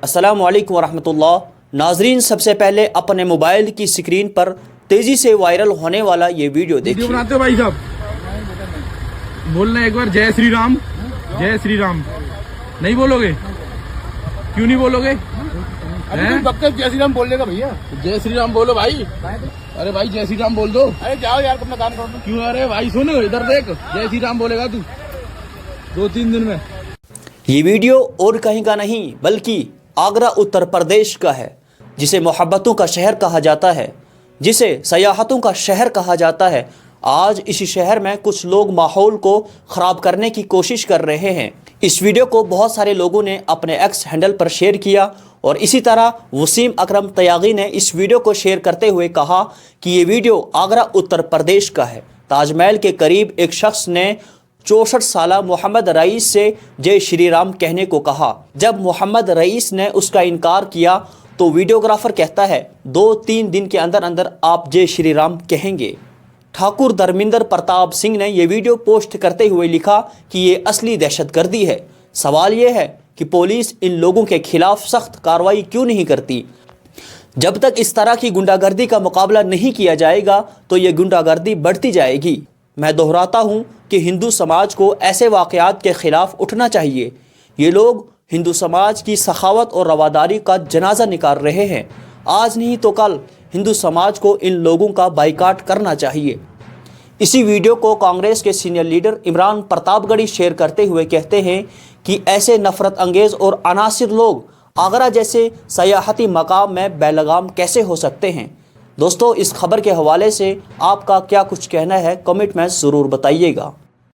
अस्सलामु अलैकुम वरहमतुल्लाह। नाजरीन, सबसे पहले अपने मोबाइल की स्क्रीन पर तेजी से वायरल होने वाला ये वीडियो देखिए। बनाते हो भाई साहब, बोलना एक बार जय श्री राम। जय श्री राम नहीं बोलोगे? क्यों नहीं बोलोगे? जय श्री राम बोलने का भैया, जय श्री राम बोलो भाई। अरे भाई जय श्री राम बोल दो। अरे जाओ यार, अपना काम करो। क्यों? अरे भाई सुन, इधर देख, जय श्री राम बोलेगा तू 2-3 दिन में। ये वीडियो और कहीं का नहीं बल्कि आगरा उत्तर प्रदेश का है, जिसे मोहब्बतों का शहर कहा जाता है, जिसे सयाहतों का शहर कहा जाता है। आज इसी शहर में कुछ लोग माहौल को ख़राब करने की कोशिश कर रहे हैं। इस वीडियो को बहुत सारे लोगों ने अपने एक्स हैंडल पर शेयर किया और इसी तरह वसीम अकरम तयागी ने इस वीडियो को शेयर करते हुए कहा कि ये वीडियो आगरा उत्तर प्रदेश का है। ताजमहल के करीब एक शख्स ने 64 साला मोहम्मद रईस से जय श्री राम कहने को कहा। जब मोहम्मद रईस ने उसका इनकार किया तो वीडियोग्राफर कहता है 2-3 दिन के अंदर अंदर आप जय श्री राम कहेंगे। ठाकुर धर्मिंदर प्रताप सिंह ने यह वीडियो पोस्ट करते हुए लिखा कि ये असली दहशतगर्दी है। सवाल ये है कि पुलिस इन लोगों के खिलाफ सख्त कार्रवाई क्यों नहीं करती? जब तक इस तरह की गुंडागर्दी का मुकाबला नहीं किया जाएगा तो ये गुंडागर्दी बढ़ती जाएगी। मैं दोहराता हूँ कि हिंदू समाज को ऐसे वाक़यात के ख़िलाफ़ उठना चाहिए। ये लोग हिंदू समाज की सखावत और रवादारी का जनाजा निकाल रहे हैं। आज नहीं तो कल हिंदू समाज को इन लोगों का बाइकाट करना चाहिए। इसी वीडियो को कांग्रेस के senior leader Imran Pratapgarhi share करते हुए कहते हैं कि ऐसे नफ़रत अंगेज़ और अनासिर लोग आगरा जैसे सयाहती मकाम में बेलगाम कैसे हो सकते हैं? दोस्तों, इस खबर के हवाले से आपका क्या कुछ कहना है, कमेंट में ज़रूर बताइएगा।